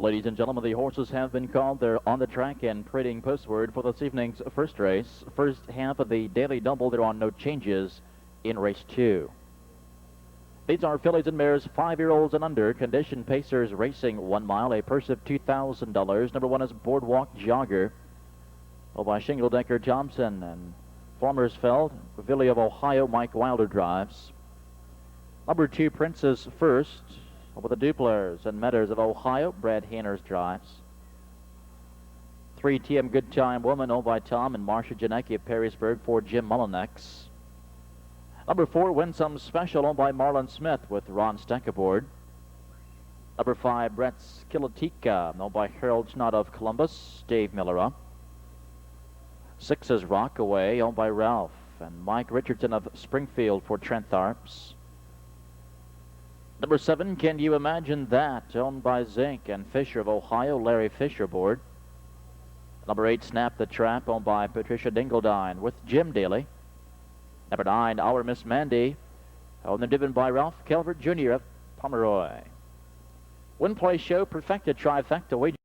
Ladies and gentlemen, the horses have been called. They're on the track and trading postward for this evening's first race. First half of the daily double, there are no changes in race 2. These are fillies and mares, 5-year-olds and under. Condition pacers racing 1 mile, a purse of $2,000. Number 1 is Boardwalk Jogger, by Shingle Decker Thompson and Farmersfeld. Villy of Ohio, Mike Wilder drives. Number 2, Princess First, with the Duplers and Metters of Ohio, Brad Hanners drives. 3, TM Good Time Woman, owned by Tom and Marcia Janecki of Perrysburg for Jim Mullinex. Number 4, Winsome Special, owned by Marlon Smith with Ron Steck aboard. Number 5, Brett's Kilatika, owned by Harold Schnott of Columbus, Dave Miller. 6 is Rockaway, owned by Ralph and Mike Richardson of Springfield for Trent Tharps. Number 7, Can You Imagine That, owned by Zink and Fisher of Ohio, Larry Fisher aboard. Number 8, Snap the Trap, owned by Patricia Dingledine with Jim Daly. Number 9, Our Miss Mandy, owned and driven by Ralph Calvert Jr. of Pomeroy. Win Play Show, Perfecta Trifecta wager.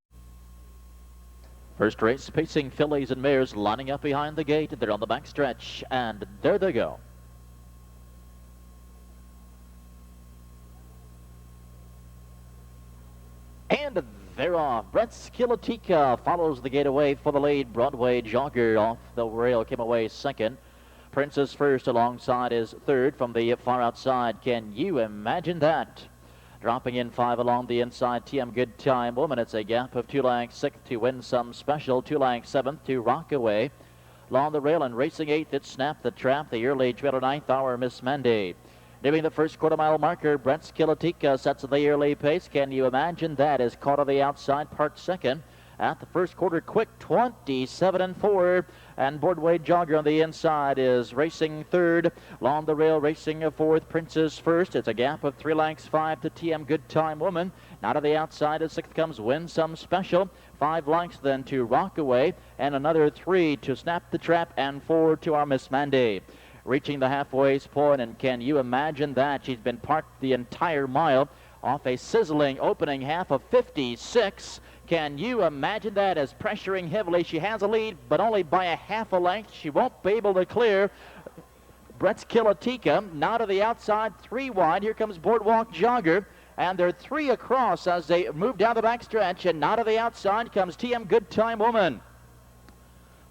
First race, pacing fillies and mares lining up behind the gate. They're on the back stretch, and there they go. And they're off. Brett's Kilatika follows the gate away for the lead. Broadway Jogger off the rail came away second. Princess First alongside is third from the far outside. Can You Imagine That? Dropping in 5 along the inside, TM Good Time Woman. It's a gap of 2 lengths. 6th to Winsome Special. 2 lengths. 7th to Rockaway. Along the rail and racing 8th, it's Snap the Trap. The early trailer 9th, Our Miss Mandy. Nearing the first quarter-mile marker, Brett's Kilatika sets the early pace. Can You Imagine That is caught on the outside, parked second. At the first quarter, quick 27-4. And Broadway Jogger on the inside is racing third. Along the rail, racing fourth, Princess First. It's a gap of 3 lengths, 5 to TM Good Time Woman. Now to the outside, as 6th comes Winsome Special. 5 lengths then to Rockaway. And another 3 to Snap the Trap, and 4 to Our Miss Mandy. Reaching the halfway point, and Can You Imagine That? She's been parked the entire mile off a sizzling opening half of 56. Can You Imagine That? Is pressuring heavily. She has a lead, but only by a half a length. She won't be able to clear Brett's Kilatika. Now to the outside, 3 wide. Here comes Boardwalk Jogger, and they're 3 across as they move down the back stretch. And now to the outside comes TM Good Time Woman.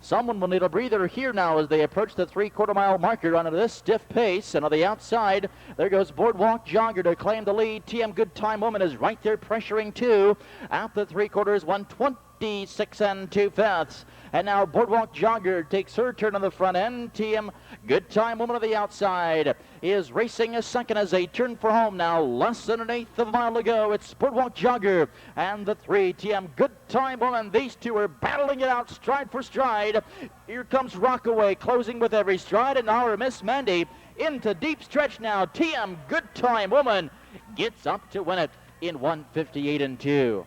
Someone will need a breather here now as they approach the 3/4-mile marker on this stiff pace. And on the outside, there goes Boardwalk Jogger to claim the lead. TM Good Time Woman is right there pressuring 2. At the 3/4, 126 2/5. And now Boardwalk Jogger takes her turn on the front end. TM Good Time Woman on the outside is racing a second as they turn for home now. Less than 1/8 of a mile to go. It's Boardwalk Jogger and the 3, TM Good Time Woman. These two are battling it out stride for stride. Here comes Rockaway closing with every stride, and Our Miss Mandy into deep stretch now. TM Good Time Woman gets up to win it in 1:58 2.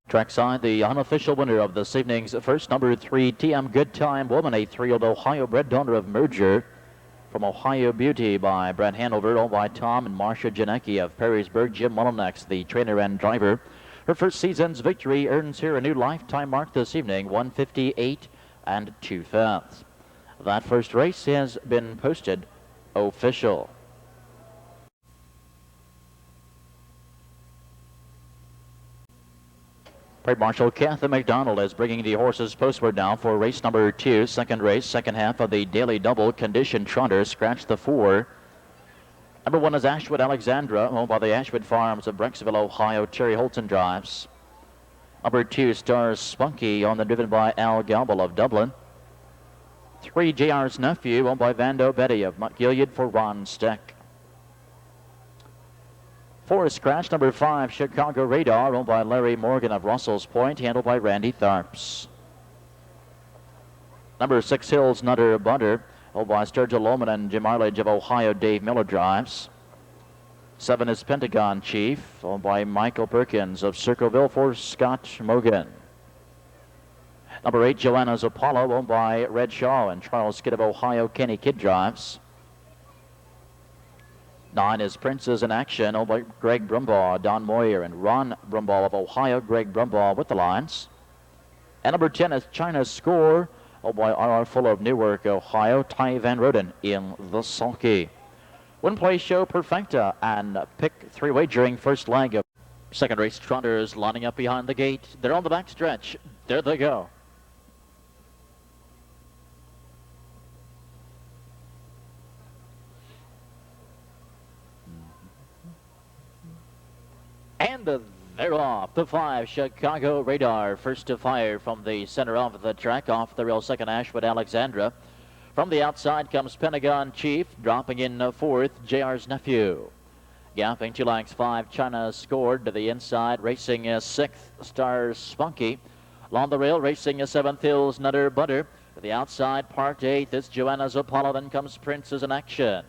Trackside, the unofficial winner of this evening's first, number 3, TM Good Time Woman, a 3-year-old Ohio-bred daughter of Merger from Ohio Beauty by Brad Hanover, owned by Tom and Marcia Janecki of Perrysburg. Jim Mullinex, the trainer and driver. Her first season's victory earns her a new lifetime mark this evening, 1:58 2/5. That first race has been posted official. Parade Marshal Kathy McDonald is bringing the horses postward now for race number 2, second race, second half of the daily double. Condition Trotter, scratch the 4. Number 1 is Ashwood Alexandra, owned by the Ashwood Farms of Brecksville, Ohio. Terry Holton drives. Number 2, Stars Spunky, owned and driven by Al Galbel of Dublin. 3, JR's Nephew, owned by Vando Betty of Montgilead for Ron Steck. 4 is scratch, number 5, Chicago Radar, owned by Larry Morgan of Russell's Point, handled by Randy Tharps. Number 6, Hills Nutter Butter, owned by Sturgill Lohman and Jim Arledge of Ohio. Dave Miller drives. 7 is Pentagon Chief, owned by Michael Perkins of Circleville for Scott Mogan. Number 8, Joanna's Apollo, owned by Red Shaw and Charles Kidd of Ohio. Kenny Kidd drives. 9 is Princess in Action, owned by Greg Brumbaugh, Don Moyer, and Ron Brumbaugh of Ohio. Greg Brumbaugh with the lines. And number 10 is China's Score, owned by R.R. Fuller of Newark, Ohio. Ty Van Roden in the sulky. Win play show perfecta and pick 3 wagering first leg of second race. Trotters lining up behind the gate. They're on the back stretch. There they go. And they're off. The 5, Chicago Radar, first to fire from the center of the track. Off the rail, second, Ashwood Alexandra. From the outside comes Pentagon Chief, dropping in fourth, JR's Nephew. Gapping 2 lengths, 5, China Scored. To the inside, racing sixth, Stars Spunky. Along the rail, racing 7th, Hills Nutter Butter. To the outside, parked 8th, it's Joanna's Apollo. Then comes Princess in Action.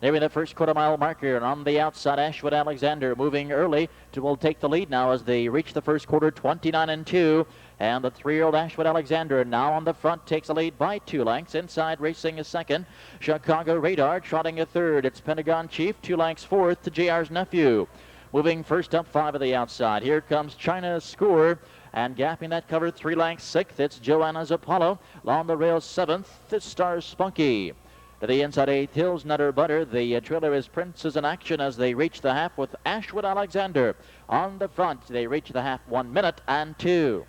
Nearing the first quarter-mile marker, and on the outside, Ashwood Alexander moving early will take the lead now as they reach the first quarter, 29-2. And the 3-year-old Ashwood Alexander now on the front takes a lead by 2 lengths. Inside, racing a second, Chicago Radar trotting a third. It's Pentagon Chief, 2 lengths fourth to JR's Nephew. Moving first up, 5 of the outside. Here comes China's Score. And gapping that cover, 3 lengths sixth, it's Joanna's Apollo. Along the rail, 7th, it's Stars Spunky. To the inside, 8th, Hills Nutter Butter. The trailer is Princess in Action as they reach the half with Ashwood Alexander. On the front, they reach the half, 1 minute and 2.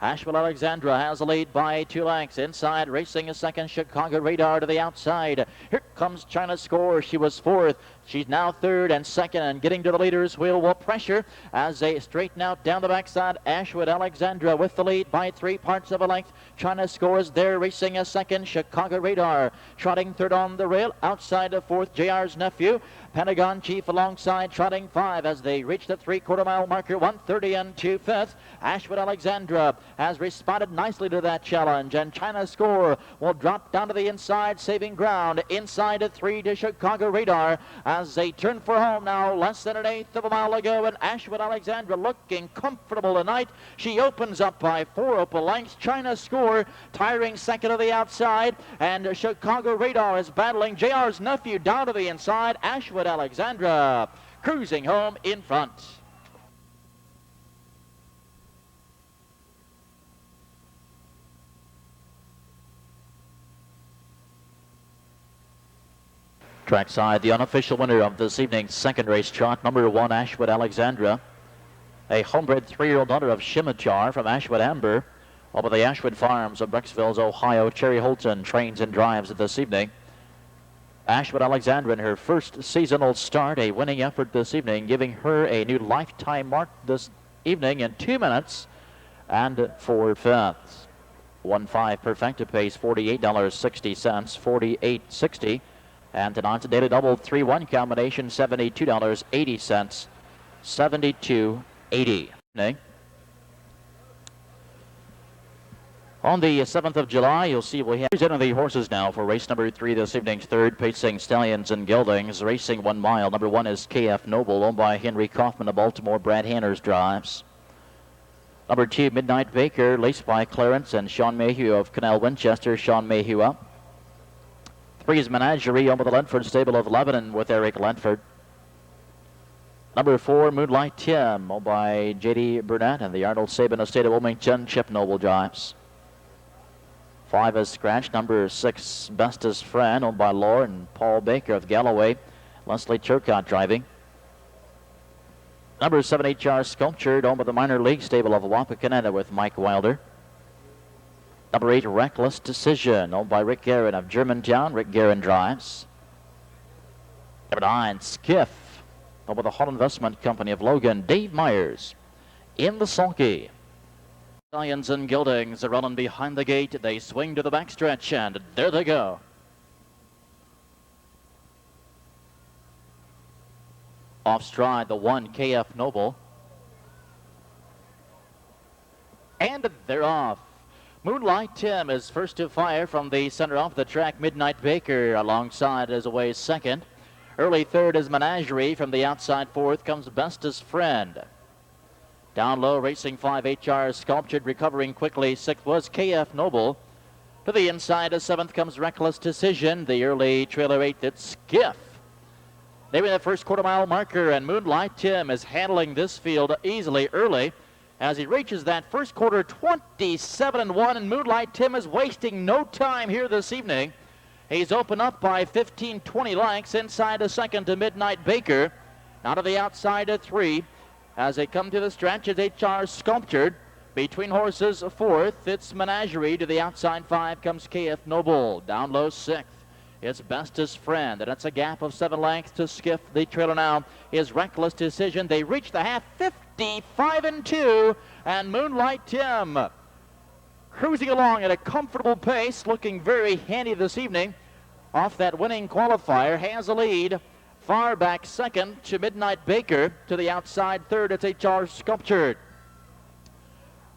Ashwood Alexandra has a lead by 2 lengths. Inside, racing a second, Chicago Radar to the outside. Here comes China Score. She was 4th. She's now 3rd and 2nd, and getting to the leader's wheel will pressure as they straighten out down the backside. Ashwood Alexandra with the lead by 3 parts of a length. China Score is there, racing a second, Chicago Radar. Trotting 3rd on the rail, outside of 4th, JR's Nephew. Pentagon Chief alongside, trotting 5 as they reach the 3/4-mile marker, 1:30 and 2/5. Ashwood Alexandra has responded nicely to that challenge, and China Score will drop down to the inside, saving ground. Inside at 3 to Chicago Radar as they turn for home now, less than 1/8 of a mile ago, and Ashwood Alexandra looking comfortable tonight. She opens up by 4 open lengths. China Score tiring second to the outside, and Chicago Radar is battling JR's Nephew down to the inside. Ashwood Alexandra cruising home in front. Trackside, the unofficial winner of this evening's second race trot, number 1, Ashwood Alexandra, a homebred 3-year-old daughter of Scimitar from Ashwood Amber, over the Ashwood Farms of Brecksville, Ohio. Cherry Holton trains and drives this evening. Ashwood Alexandra in her first seasonal start, a winning effort this evening, giving her a new lifetime mark this evening in 2 minutes and 4/5. 1/5 perfecta pays $48.60, $48.60. And tonight's a daily double 3-1 combination, $72.80, $72.80. On the 7th of July, you'll see we have presenting the horses now for race number 3 this evening's third, pacing Stallions and Geldings, racing 1 mile. Number 1 is KF Noble, owned by Henry Kaufman of Baltimore. Brad Hanners drives. Number 2, Midnight Baker, laced by Clarence and Sean Mayhew of Canal Winchester. Sean Mayhew up. 3 is Menagerie, owned by the Ledford stable of Lebanon with Eric Ledford. Number 4, Moonlight Tim, owned by J.D. Burnett and the Arnold Sabin estate of Wilmington. Chip Noble drives. 5 is Scratch. Number 6, Bestest Friend, owned by Laura and Paul Baker of Galloway. Leslie Turcott driving. Number 7, HR Sculptured, owned by the minor league stable of Wapakoneta with Mike Wilder. Number 8, Reckless Decision, owned by Rick Guerin of Germantown. Rick Guerin drives. Number 9, Skiff, owned by the Hall Investment Company of Logan. Dave Myers in the sulky. Stallions and Geldings are running behind the gate. They swing to the backstretch, and there they go. Off stride, the 1, KF Noble. And they're off. Moonlight Tim is first to fire from the center of the track. Midnight Baker alongside is away second. Early third is Menagerie. From the outside, 4th comes Bestest Friend. Down low, racing 5, HR Sculptured, recovering quickly. 6th was KF Noble. To the inside of 7th comes Reckless Decision. The early trailer 8th, it's Skiff. They were the first quarter mile marker, and Moonlight Tim is handling this field easily early as he reaches that first quarter 27-1, and Moonlight Tim is wasting no time here this evening. He's opened up by 15-20 lengths inside a second to Midnight Baker. Now to the outside of 3. As they come to the stretch, it's HR Sculptured. Between horses, 4th, it's Menagerie. To the outside 5 comes KF Noble. Down low, 6th. It's Bestest Friend, and it's a gap of 7 lengths to Skiff. The trailer now is Reckless Decision. They reach the half, 55-2, and Moonlight Tim cruising along at a comfortable pace, looking very handy this evening. Off that winning qualifier, has a lead. Far back second to Midnight Baker. To the outside third, it's HR Sculptured.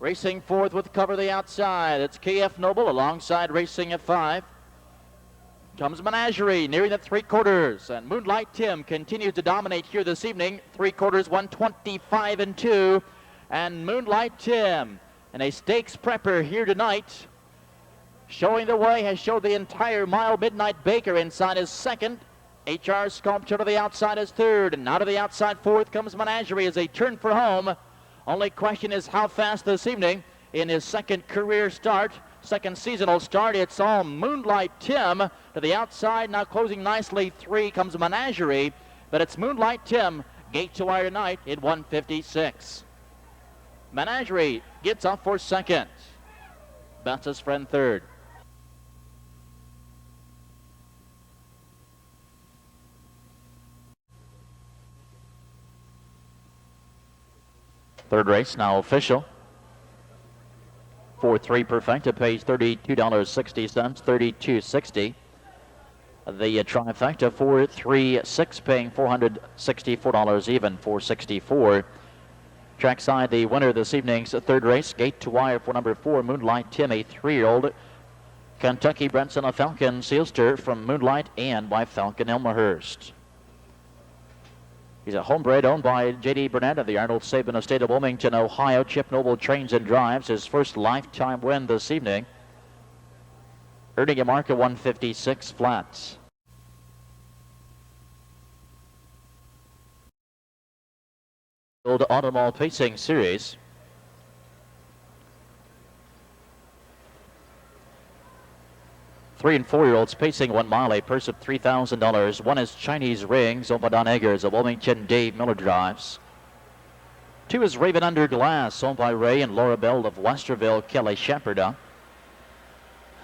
Racing 4th with cover the outside, it's KF Noble alongside racing at 5. Comes Menagerie, nearing the 3/4, and Moonlight Tim continues to dominate here this evening. 3/4, 125-2, and Moonlight Tim, and a stakes prepper here tonight, showing the way, has showed the entire mile. Midnight Baker inside is second. HR Sculpture to the outside is third, and now to the outside 4th comes Menagerie as they turn for home. Only question is how fast this evening in his second career start. Second seasonal start, it's all Moonlight Tim. To the outside, now closing nicely, 3 comes Menagerie, but it's Moonlight Tim, gate to wire tonight in 156. Menagerie gets up for second. Bestest Friend third. Third race now official. 4-3 Perfecta pays $32.60, $32.60. The trifecta 4-3-6 paying $464 even, $464. Trackside, the winner this evening's third race, gate to wire for number 4, Moonlight Tim, a 3-year-old Kentucky Brenson, a Falcon Sealster from Moonlight and by Falcon Elmhurst. He's a homebred owned by J.D. Burnett of the Arnold Sabin Estate of Wilmington, Ohio. Chip Noble trains and drives his first lifetime win this evening, earning a mark of 156 flats. Old Automall Pacing Series. Three and 4-year-olds pacing 1 mile, a purse of $3,000. One is Chinese Rings, owned by Don Eggers of Wilmington. Dave Miller drives. 2 is Raven Under Glass, owned by Ray and Laura Bell of Westerville. Kelly Shepard.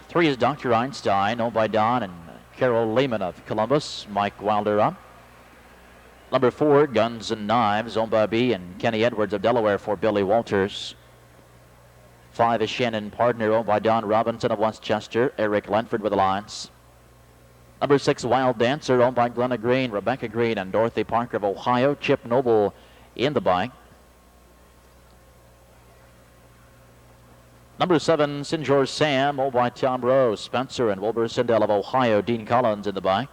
3 is Dr. Einstein, owned by Don and Carol Lehman of Columbus. Mike Wilder. Number 4, Guns and Knives, owned by B and Kenny Edwards of Delaware for Billy Walters. 5 is Shannon Partner, owned by Don Robinson of Westchester. Eric Lenford with the lines. Number 6, Wild Dancer, owned by Glenna Green, Rebecca Green, and Dorothy Parker of Ohio. Chip Noble in the bike. Number 7, Sinjor Sam, owned by Tom Rowe, Spencer, and Wilbur Sindel of Ohio. Dean Collins in the bike.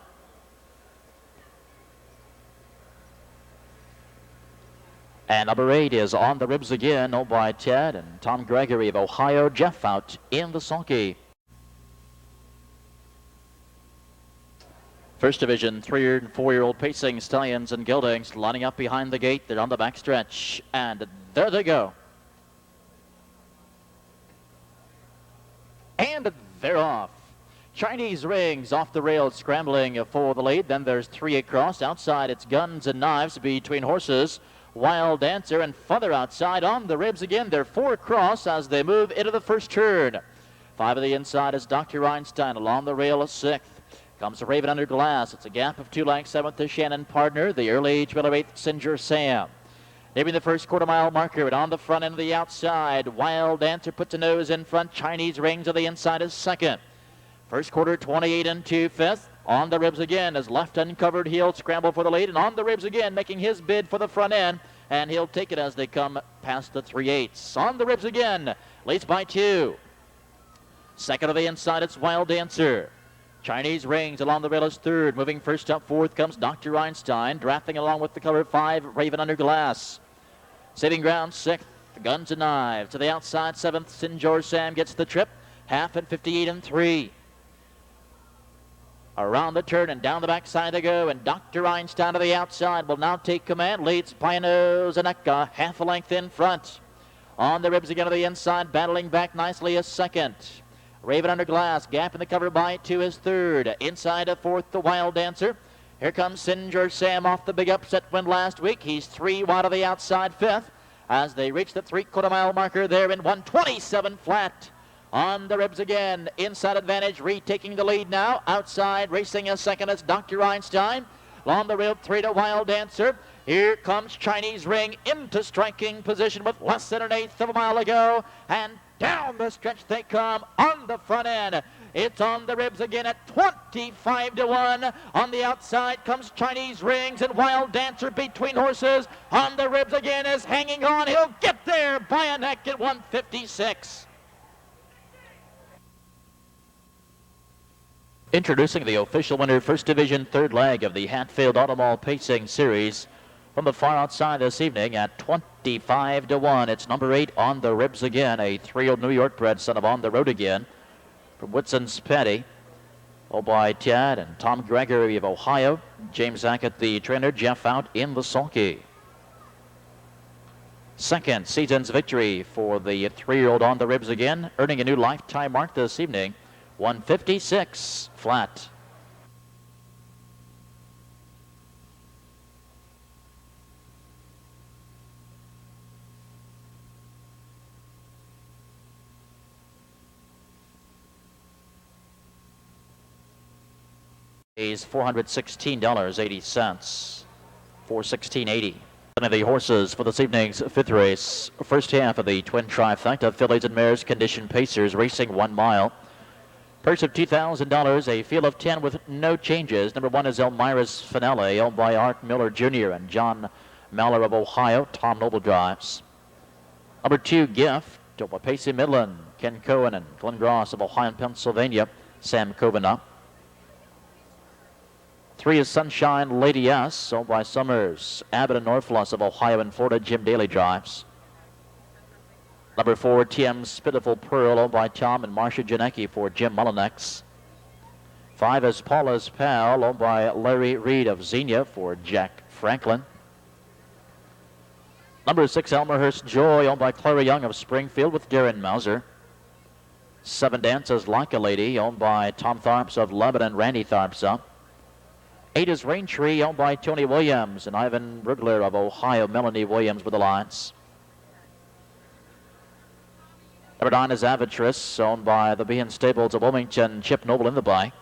And number 8 is On the Ribs Again, owned by Ted and Tom Gregory of Ohio. Jeff out in the sulky. First Division 3 and 4-year-old pacing stallions and geldings lining up behind the gate. They're on the backstretch, and there they go. And they're off. Chinese Rings off the rails, scrambling for the lead. Then there's 3 across. Outside, it's Guns and Knives between horses. Wild Dancer, and further outside On the Ribs Again. They're 4 across as they move into the first turn. 5 of the inside is Dr. Einstein. Along the rail, 6th comes Raven Under Glass. It's a gap of 2 lengths. 7th is Shannon Partner. The early trailer 8th, Sinjor Sam. Maybe the first quarter mile marker, but on the front end of the outside, Wild Dancer puts a nose in front. Chinese Rings on the inside is second. First quarter 28-2, 5th. On the Ribs Again is left uncovered. He'll scramble for the lead, and On the Ribs Again making his bid for the front end, and he'll take it as they come past the 3/8. On the Ribs Again leads by 2. Second of the inside, it's Wild Dancer. Chinese Rings along the rail is third. Moving first up, 4th comes Dr. Einstein. Drafting along with the cover 5, Raven Under Glass. Saving ground, 6th. Guns and Knives. To the outside, 7th. Sinjor Sam gets the trip. Half and 58 and 3. Around the turn and down the backside they go, and Dr. Einstein to the outside will now take command. Leads by a nose and a half a length in front. On the ribs again to the inside, battling back nicely is 2nd. Raven Under Glass, gap in the cover by 2 is 3rd. Inside a 4th, the Wild Dancer. Here comes Sinjor Sam off the big upset win last week. He's 3 wide of the outside, 5th. As they reach the 3/4 mile marker there in 1:27 flat. On the ribs again, inside advantage, retaking the lead now. Outside, racing a 2nd, it's Dr. Einstein. Along the rib, 3 to Wild Dancer. Here comes Chinese Ring into striking position with less than 1/8 of a mile to go. And down the stretch they come on the front end. It's on the ribs again at 25 to 1. On the outside comes Chinese Rings and Wild Dancer between horses. On the ribs again is hanging on. He'll get there by a neck at 1:56. Introducing the official winner, first division, 3rd leg of the Hatfield Automall Pacing Series. From the far outside this evening at 25 to 1. It's number 8, On the Ribs Again, a 3-year-old New York bred son of On the Road Again from Whitson's Petty. All by Ted and Tom Gregory of Ohio. James Hackett, the trainer. Jeff out in the sulky. 2nd season's victory for the 3-year-old On the Ribs Again, earning a new lifetime mark this evening. 1:56 flat. Is $416.80. $416.80. One of the horses for this evening's 5th race. First half of the twin trifecta. Fillies and mares, condition pacers, racing 1 mile. Purse of $2,000, a field of 10 with no changes. Number 1 is ALMIRA'S Finale, owned by Art Miller Jr. and John Maller of Ohio. Tom Noble drives. Number 2, Gift, owned by Pacey Midland, Ken Cohen and Glenn Gross of Ohio and Pennsylvania. Sam Covenant. 3 is Sunshine Lady S, owned by Summers, Abbott and Norfluss of Ohio and Florida. Jim Daly drives. Number 4, TM's Pitiful Pearl, owned by Tom and Marcia Janecki for Jim Mullinex. 5 is Paula's Pal, owned by Larry Reed of Xenia for Jack Franklin. Number 6, Elmerhurst Joy, owned by Clara Young of Springfield with Darren Mauser. 7, Dances Like a Lady, owned by Tom Tharps of Lebanon, Randy Tharps up. 8 is Raintree, owned by Tony Williams and Ivan Brugler of Ohio. Melanie Williams with the lines. Number 9 is Avitress, owned by the Behan Stables of Wilmington. Chip Noble in the bike.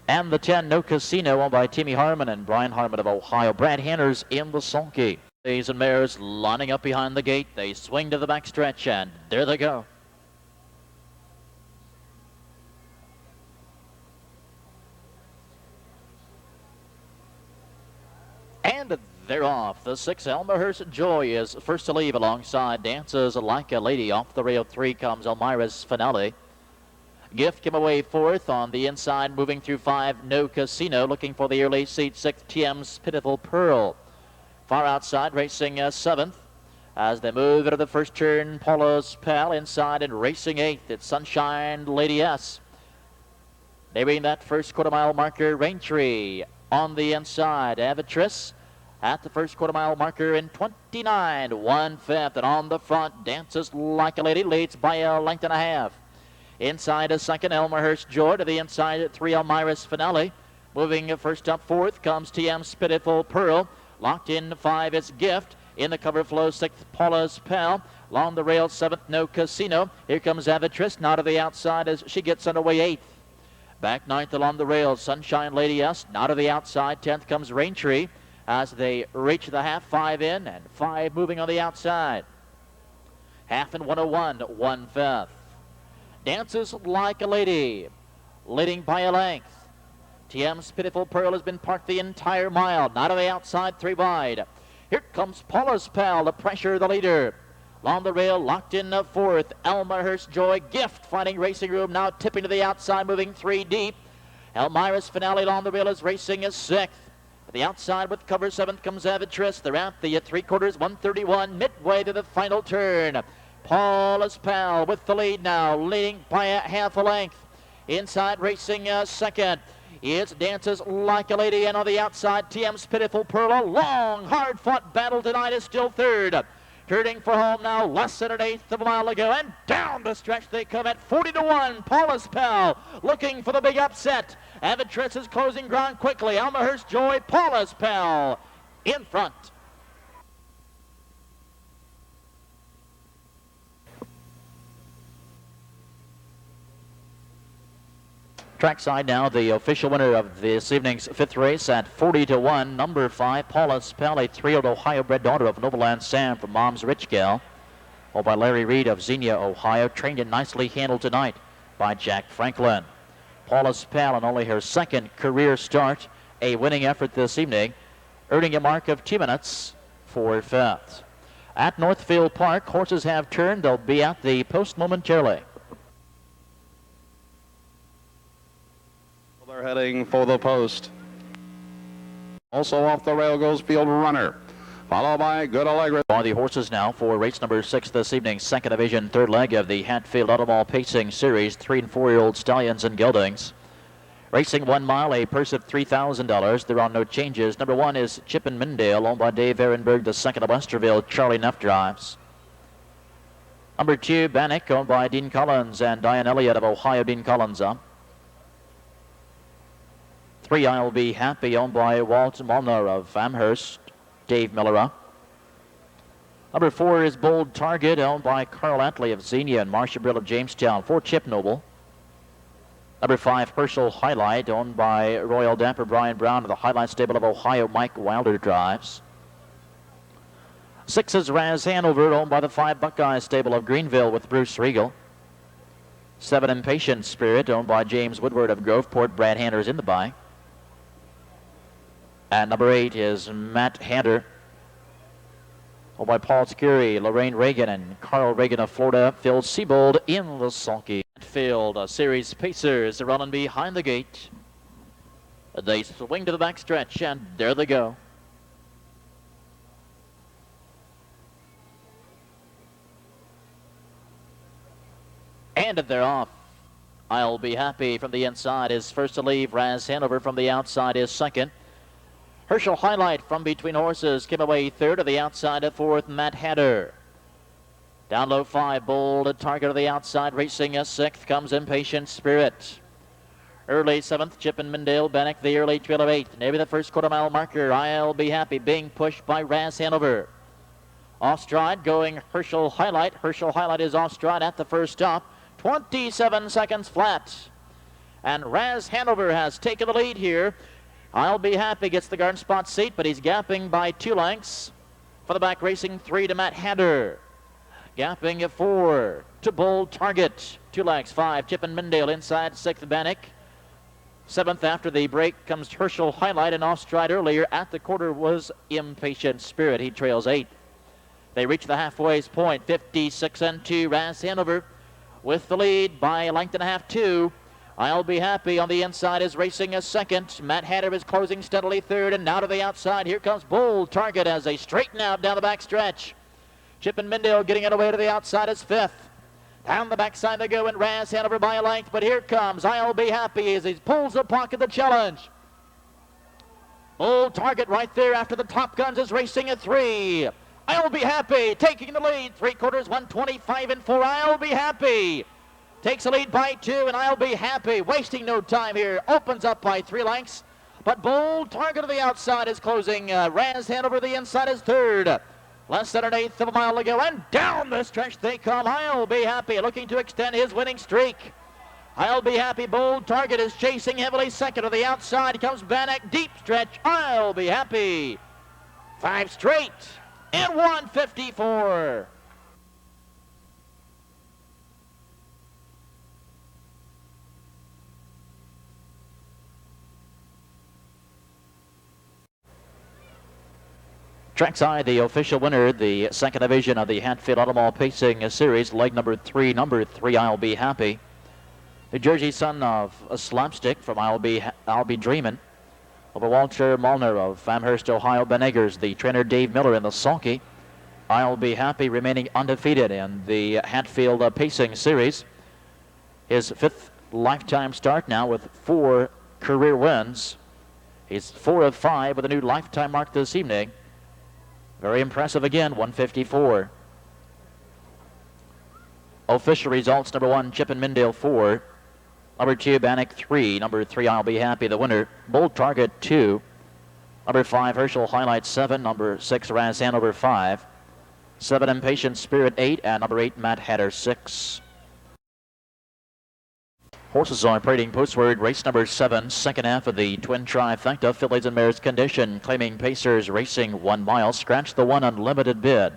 And the 10, No Casino, owned by Timmy Harmon and Brian Harmon of Ohio. Brad Hanners in the sulky. Fillies and mares lining up behind the gate. They swing to the back stretch, and there they go. And they're off. The 6, Elmerhurst Joy, is first to leave alongside Dances Like a Lady. Off the rail 3 comes ALMIRA'S Finale. Gift came away 4th. On the inside, moving through 5, No Casino. Looking for the early seat, 6th, TM's Pitiful Pearl. Far outside, racing 7th. As they move into the first turn, Paula's Pal inside and racing 8th. It's Sunshine Lady S. Nearing that first 1/4 mile marker, Raintree. On the inside, Avitress at the first 1/4 mile marker in 29 1/5. And on the front, Dances Like a Lady, leads by a length and a half. Inside a 2nd, Elmerhurst Joy. To the inside, 3, ALMIRA'S Finale. Moving first up 4th comes TM's Pitiful Pearl. Locked in 5 is Gift. In the cover flow, 6th, Paula's Pal. Along the rail, 7th, No Casino. Here comes Avitress, now to the outside as she gets underway 8th. Back 9th along the rails, Sunshine Lady S. Now to the outside, 10th comes Raintree as they reach the half. 5 in and 5 moving on the outside. Half and 101 1/5. Dances Like a Lady, leading by a length. TM's Pitiful Pearl has been parked the entire mile. Now to the outside, 3 wide. Here comes Paula's Pal to pressure the leader. Along the rail, locked in 4th, Elmerhurst Joy. Gift finding racing room, now tipping to the outside, moving 3 deep. ALMIRA'S Finale along the rail is racing 6th. the outside with cover, 7th comes Avitress. They're at the 3/4, 131, midway to the final turn. Paula's Pal with the lead now, leading by a half a length. Inside racing second. It dances like a lady, and on the outside, TM's Pitiful Pearl. A long, hard-fought battle tonight is still third. Turning for home now, less than an eighth of a mile to go, and down the stretch they come at 40-1. Paula's Pal looking for the big upset. Avitress is closing ground quickly. Elmhurst Joy, Paula's Pal in front. Trackside now, the official winner of this evening's 5th race at 40-1, number 5, Paula's Pal, a 3-year-old Ohio-bred daughter of Novoland Sam from Mom's Rich Gal, owned by Larry Reed of Xenia, Ohio, trained and nicely handled tonight by Jack Franklin. Paula's Pal, in only her 2nd career start, a winning effort this evening, earning a mark of 2 minutes for 5th. At Northfield Park, horses have turned. They'll be at the post momentarily. They're heading for the post. Also off the rail goes Field Runner, followed by Good Allegra. Are the horses now for race number 6 this evening, 2nd division, 3rd leg of the Hatfield Automall Pacing Series, 3- and 4-year-old stallions and geldings. Racing 1 mile, a purse of $3,000. There are no changes. Number 1 is Chippin Mindale, owned by Dave Ehrenberg, the 2nd of Westerville. Charlie Neff drives. Number 2, BANNACK, owned by Dean Collins and Diane Elliott of Ohio. Dean Collins up. 3, I'll Be Happy, owned by Walt Molnar of Amherst, Dave Miller up. Number 4 is Bold Target, owned by Carl Atley of Xenia and Marcia Brill of Jamestown, for Chip Noble. Number 5, Herschel Highlight, owned by Royal Dapper Brian Brown of the Highlight Stable of Ohio. Mike Wilder drives. 6 is Raz Hanover, owned by the 5 Buckeye Stable of Greenville with Bruce Regal. 7, Impatient Spirit, owned by James Woodward of Groveport. Brad Hander's in the buy. And number 8 is Matt Hander, owned by Paul Scurry, Lorraine Reagan, and Carl Reagan of Florida. Phil Siebold in the sulky. Field series pacers are running behind the gate. They swing to the back stretch, and there they go. And they're off. I'll Be Happy from the inside is first to leave. Raz Hanover from the outside is second. Herschel Highlight from between horses came away third. To the outside of 4th, Matt Hatter. Down low 5, Bold Target to the outside, racing a 6th comes Impatient Spirit. Early 7th, Chippin Mindale, BANNACK the early trail of 8th. Maybe the first quarter-mile marker, I'll Be Happy, being pushed by Raz Hanover. Off stride, going Herschel Highlight. Herschel Highlight is off stride at the first stop. 27 seconds flat. And Raz Hanover has taken the lead here. I'll Be Happy gets the guard spot seat, but he's gapping by 2 lengths. For the back, racing 3 to Matt Hander. Gapping at 4 to Bold Target. 2 lengths, 5, Chippin Mindale inside, 6th, BANNACK. 7th after the break comes Herschel Highlight, and off stride earlier at the quarter was Impatient Spirit. He trails 8th. They reach the halfway point, 56-2. Raz Hanover with the lead by a length and a half, 2. I'll Be Happy on the inside is racing a 2nd. Matt Hatter is closing steadily 3rd, and now to the outside. Here comes Bold Target as they straighten out down the back stretch. Chippin Mindale getting it away to the outside is 5th. Down the backside they go, and Raz Hanover by a length, but here comes I'll Be Happy as he pulls the pocket the challenge. Bold Target right there after the Top Guns is racing a 3. I'll Be Happy taking the lead, 3/4, 125-4. I'll Be Happy takes the lead by 2, and I'll Be Happy, wasting no time here, opens up by 3 lengths. But Bold Target to the outside is closing. Raz Hanover the inside is 3rd. Less than an eighth of a mile to go, and down the stretch they come. I'll Be Happy looking to extend his winning streak. I'll Be Happy, Bold Target is chasing heavily 2nd. To the outside comes BANNACK, deep stretch. I'll Be Happy. 5 straight and 154. Trackside, the official winner, the 2nd division of the Hatfield Automall Pacing Series, leg number 3, I'll Be Happy. New Jersey son of a slapstick from I'll Be Dreamin'. over Walter Malner of Amherst, Ohio. MENAGERIE, the trainer Dave Miller in the sulky. I'll Be Happy remaining undefeated in the Hatfield Pacing Series. His 5th lifetime start now with 4 career wins. He's 4 of 5 with a new lifetime mark this evening. Very impressive again, 154. Official results: number 1, Chip and Mindale 4. Number 2, BANNACK 3. Number 3, I'll Be Happy, the winner. Bold Target 2. Number 5, Herschel Highlight 7. Number 6, Raz Hanover 5. 7, Impatient Spirit 8. And number 8, Matt Hatter 6. Horses are parading postward. Race number 7, second half of the twin trifecta. Fillies and mares condition. Claiming Pacers racing 1 mile. Scratch the 1 unlimited bid.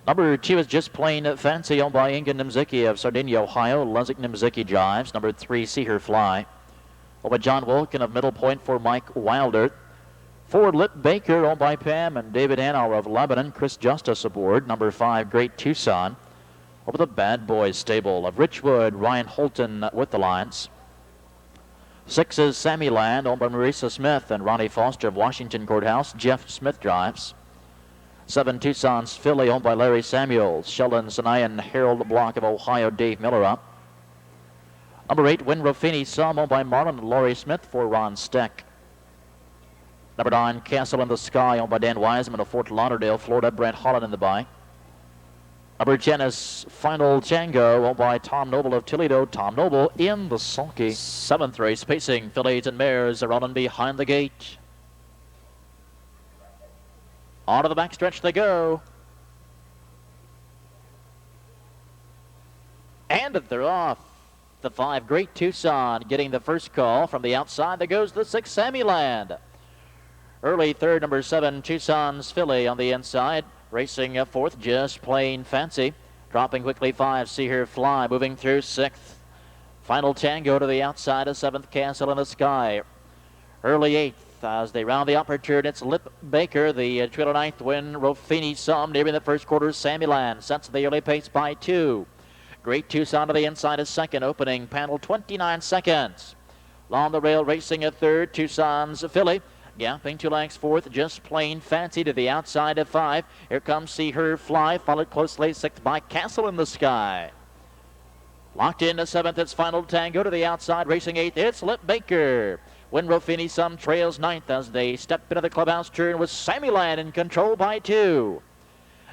Number 2 is Just Plain Fancy, owned by Inga Nimzicki of Sardinia, Ohio. Lezik Nimzicki drives. Number 3, See Her Fly, owned by John Wilkin of Middle Point for Mike Wilder. 4, Lip Baker, owned by Pam and David Hanauer of Lebanon. Chris Justice aboard. Number 5, Great Tucson, over the Bad Boys stable of Richwood. Ryan Holton with the lines. 6 is Sammy Land, owned by Marisa Smith and Ronnie Foster of Washington Courthouse. Jeff Smith drives. 7, Tucson's Filly, owned by Larry Samuels. Sheldon Sanayan, Harold Block of Ohio. Dave Miller up. Number 8, Win Ruffini Some, owned by Marlon and Laurie Smith for Ron Steck. Number 9, Castle in the Sky, owned by Dan Wiseman of Fort Lauderdale, Florida. Brent Holland in the buy. Number 10 is Final Tango, owned by Tom Noble of Toledo. Tom Noble in the sulky. 7th race, pacing. Fillies and mares are running behind the gate. Onto the backstretch they go. And they're off. The 5, Great Tucson, getting the first call. From the outside, there goes the 6, Sammy Land. Early third, number 7, Tucson's Filly on the inside. Racing 4th, Just Plain Fancy. Dropping quickly 5, See Her Fly. Moving through 6th. Final Tango to the outside of 7th, Castle in the Sky. Early 8th. As they round the upper turn, it's Lip Baker. The trail 9th, Win Ruffini Some. Nearing the first quarter, Sammy Land sets the early pace by 2. Great Tucson to the inside is 2nd. Opening panel 29 seconds. Along the rail, racing a 3rd, Tucson's Filly. Gapping 2 lengths 4th, Just Plain Fancy to the outside of 5. Here comes See Her Fly, followed closely 6th by Castle in the Sky. Locked into 7th, it's Final Tango to the outside, racing 8th, it's Lip Baker. Win Ruffini Some trails 9th as they step into the clubhouse turn with Sammy Land in control by 2.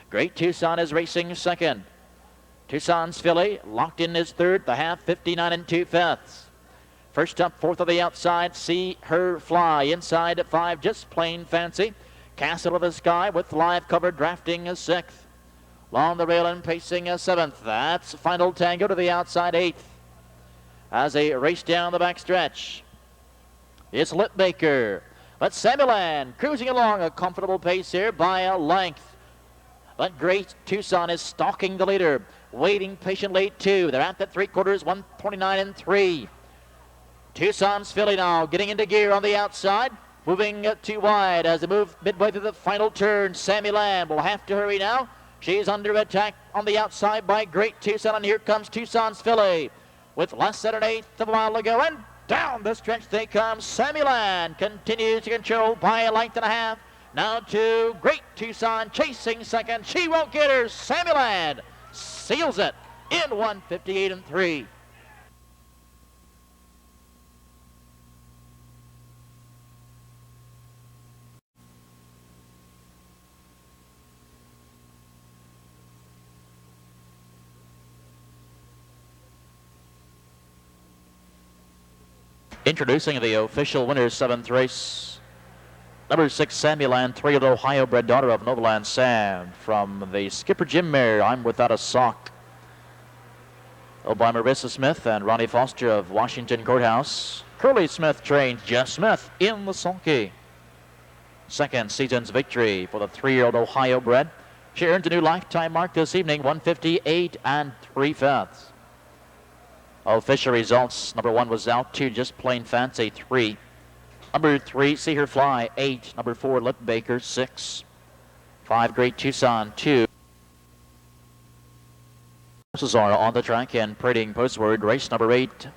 Great Tucson is racing 2nd. Tucson's Filly locked in his 3rd, the half 59 2/5. First up, 4th of the outside, See Her Fly. Inside at 5, Just Plain Fancy. Castle of the Sky with live cover drafting 6th. Along the rail and pacing 7th. That's Final Tango to the outside 8th. As they race down the backstretch, it's Lip Baker. But Sammy Land cruising along a comfortable pace here by a length. But Great Tucson is stalking the leader. Waiting patiently 2. They're at the 3/4, 129 3. Tucson's Filly now getting into gear on the outside. Moving too wide as they move midway through the final turn. Sammy Land will have to hurry now. She's under attack on the outside by Great Tucson. And here comes Tucson's Filly with less than 1/8 of a mile to go. And down the stretch they come. Sammy Land continues to control by a length and a half. Now to Great Tucson chasing 2nd. She won't get her. Sammy Land seals it in 158 3. Introducing the official winners, 7th race. Number 6, Sammy Land, 3-year-old Ohio-bred daughter of Novaland Sam. From the Skipper Jim mare, I'm Without a Sock, owned by Marissa Smith and Ronnie Foster of Washington Courthouse. Curly Smith trains Jeff Smith in the sulky. 2nd season's victory for the 3-year-old Ohio-bred. She earned a new lifetime mark this evening, 158 3/5. Official results: number 1 was out, 2 Just Plain Fancy, 3. Number 3, See Her Fly, 8. Number 4, Lip Baker, 6. 5, Great Tucson, 2. Horses are on the track and parading postward. Race number 8.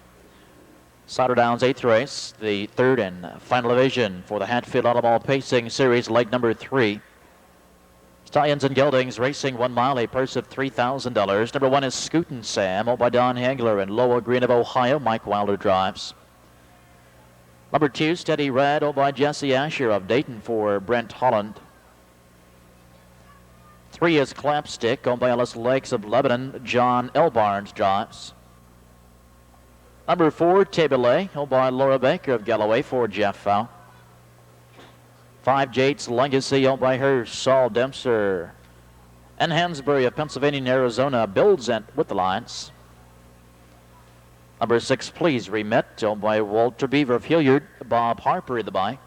Scioto Downs 8th race, the third and final division for the Hatfield Automall Pacing Series, leg number 3. Stallions and Geldings racing 1 mile, a purse of $3,000. Number 1 is Scootin' Sam, owned by Don Hangler and Loa Green of Ohio. Mike Wilder drives. Number 2, Steady Red, owned by Jesse Asher of Dayton for Brent Holland. 3 is Clapstick, owned by Ellis Lakes of Lebanon. John L. Barnes drives. Number 4, Taboulet, owned by Laura Baker of Galloway for Jeff Fow. 5, Jade's Legacy, owned by her, Saul Dempster. And Hansbury of Pennsylvania and Arizona builds it with the lines. Number 6, Please Remit, owned by Walter Beaver of Hilliard. Bob Harper in the bike.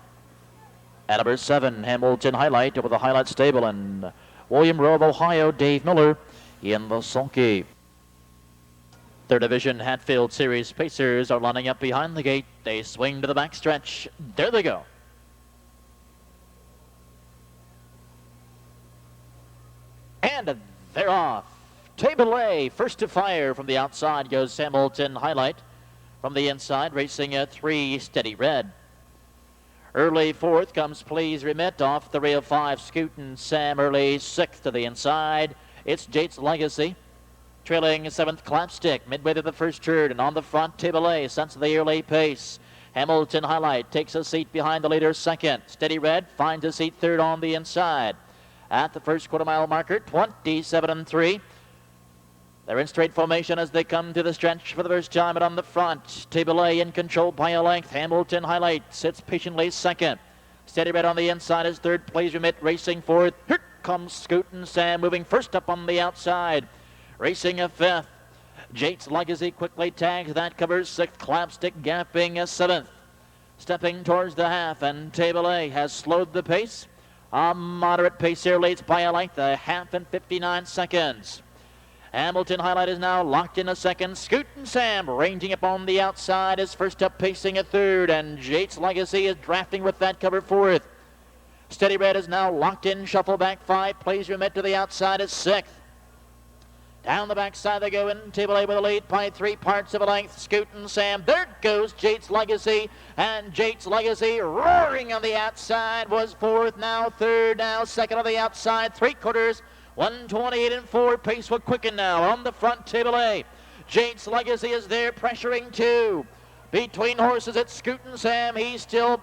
And number 7, Hamilton Highlight, over the Highlight Stable, and William Rowe of Ohio, Dave Miller in the sulky. Third division Hatfield Series Pacers are lining up behind the gate. They swing to the backstretch. There they go. And they're off. Taboulet first to fire. From the outside goes Hamilton Highlight. From the inside, racing a 3, Steady Red. Early 4th comes Please Remit, off the rail 5, Scootin' Sam. Early 6th to the inside, it's Jade's Legacy. Trailing 7th, Clapstick, midway to the first turn, and on the front, Taboulet sets the early pace. Hamilton Highlight takes a seat behind the leader 2nd. Steady Red finds a seat 3rd on the inside. At the first quarter-mile marker, 27-3. They're in straight formation as they come to the stretch for the first time, and on the front, Taboulet in control by a length. Hamilton Highlight sits patiently 2nd. Steady Red on the inside is 3rd. Please Remit racing 4th. Here comes Scootin' Sam moving first up on the outside. Racing a 5th. Jade's Legacy quickly tags. That covers 6th. Clapstick gapping a 7th. Stepping towards the half, and Taboulet has slowed the pace. A moderate pace here leads by a length, a half and 59 seconds. Hamilton Highlight is now locked in a 2nd. Scootin' Sam ranging up on the outside is first up, pacing a 3rd, and Jade's Legacy is drafting with that cover 4th. Steady Red is now locked in, shuffle back 5. Please Remit to the outside is 6th. Down the backside they go in. Taboulet with a lead by 3 parts of a length. Scootin' Sam. There goes Jade's Legacy. And Jade's Legacy roaring on the outside was 4th, now 3rd, now 2nd on the outside. 3/4. 128 and 4. Pace will quicken now. On the front, Taboulet. Jade's Legacy is there, pressuring 2. Between horses, it's Scootin' Sam. He's still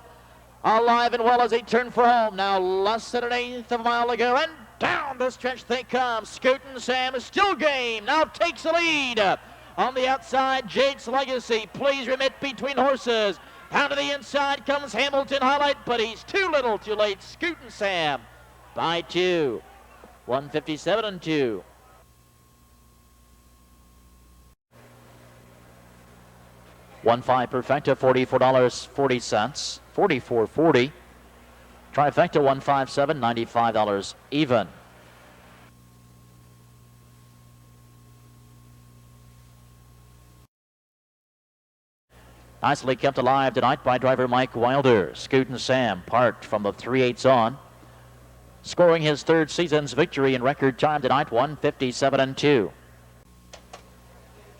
alive and well as he turned for home. Now less than 1/8 of a mile to go, and down the stretch they come. Scootin' Sam is still game. Now takes the lead. On the outside, Jade's Legacy. Please Remit between horses. Down to the inside comes Hamilton Highlight, but he's too little, too late. Scootin' Sam by 2. 157 and 2. $1.5 Perfecta, $44.40. $44.40. Trifecta, $157, $95 even. Nicely kept alive tonight by driver Mike Wilder. Scootin' Sam parked from the 3/8 on, scoring his 3rd season's victory in record time tonight, 157 and 2.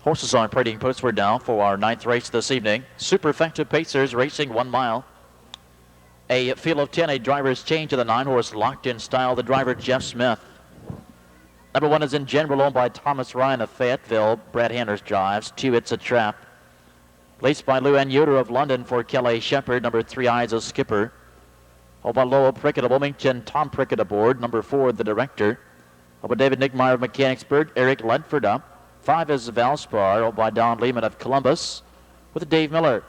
Horses on parading postward now for our 9th race this evening. Superfecta Pacers racing 1 mile. A field of 10, a driver's change to the 9-horse locked in style. The driver Jeff Smith. Number 1 is In General, owned by Thomas Ryan of Fayetteville. Brad Hanners drives. 2, It's a Trap, placed by Lou Ann Yoder of London for Kelly Shepard. Number 3, Eyes of Skipper, owned by Lowell Prickett of Wilmington. Tom Prickett aboard. Number 4, The Director, owned by David Nigmeyer of Mechanicsburg. Eric Ledford up. 5 is Valspar, owned by Don Lehman of Columbus with Dave Miller.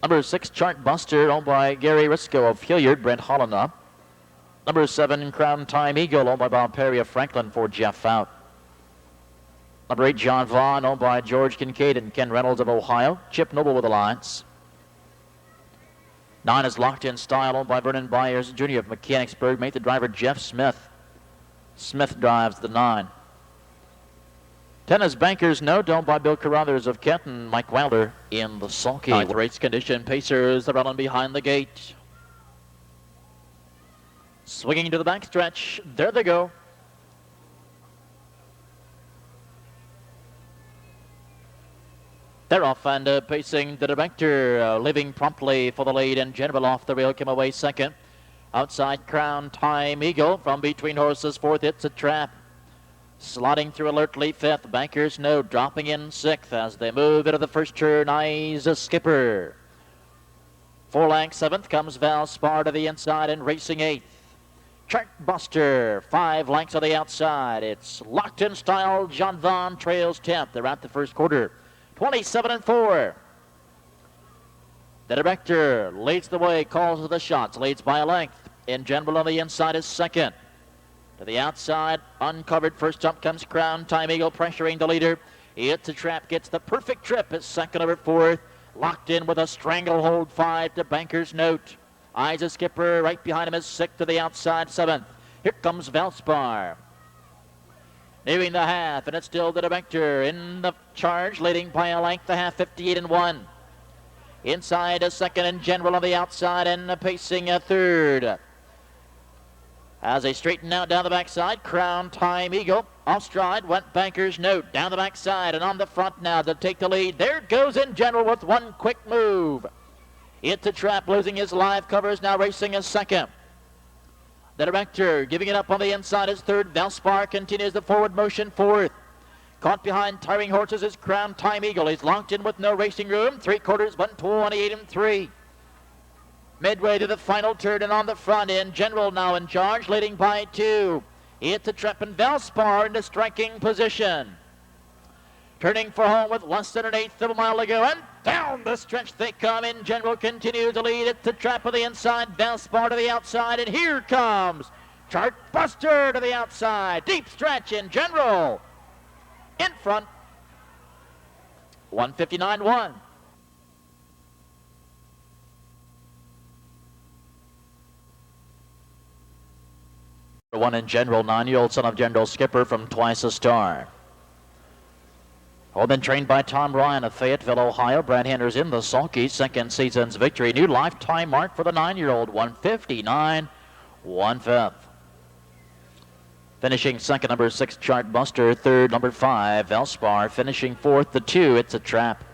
Number 6, Chart Buster, owned by Gary Risco of Hilliard. Brent Holland up. Number 7, Crown Time Eagle, owned by Bob Perry of Franklin for Jeff Fout. Number 8, John Vaughn, owned by George Kincaid and Ken Reynolds of Ohio. Chip Noble with the lines. 9 is Locked in Style, owned by Vernon Byers Jr. of Mechanicsburg. Made the driver Jeff Smith. Smith drives the 9. 10 is Banker's Note, owned by Bill Carruthers of Kenton. Mike Wilder in the sulky. 9th race condition. Pacers are running behind the gate. Swinging to the backstretch. There they go. They're off and pacing the director, leaving promptly for the lead, and General off the rail came away second. Outside Crown Time Eagle from between horses, fourth. It's a Trap. Sliding through alertly fifth. Banker's Note dropping in sixth as they move into the first turn. Eyes a Skipper. 4 lengths seventh comes Valspar to the inside and racing eighth. Chartbuster 5 lengths on the outside. It's Locked in Style. John Vaughn trails 10th. They're at the first quarter. 27-4. The director leads the way, calls the shots, leads by a length. In General on the inside is second. To the outside, uncovered. First up comes Crown Time Eagle, pressuring the leader. It's a Trap, gets the perfect trip. Is second over fourth. Locked in with a stranglehold 5 to Banker's Note. Eyes a Skipper, right behind him is sixth to the outside, seventh. Here comes Valspar. Nearing the half, and it's still the director in the charge, leading by a length, the half, 58-1. Inside a second, and General on the outside, and pacing a third. As they straighten out down the backside, Crown Time Eagle off stride, went Banker's Note down the backside, and on the front now to take the lead. There goes In General with one quick move. It's a Trap, losing his live covers, now racing a second. The director giving it up on the inside is third. Valspar continues the forward motion, fourth. Caught behind tiring horses is Crown Time Eagle. He's locked in with no racing room. 3/4, 128-3. Midway to the final turn, and on the front end, General now in charge, leading by 2. It's a Trap, and Valspar into striking position. Turning for home with less than an eighth of a mile to go, and down the stretch they come. In General continues to lead. It's the Trap on the inside, Valspar to the outside, and here comes Chartbuster to the outside. Deep stretch. In General in front. 159-1. One In General, 9-year-old son of General Skipper from Twice a Star. All been trained by Tom Ryan of Fayetteville, Ohio. Brad Henders in the sulky, second season's victory. New lifetime mark for the 9-year-old, 159, 1/5. Finishing second, number 6, Chartbuster. Third, number 5, Valspar. Finishing fourth, the 2, It's a Trap.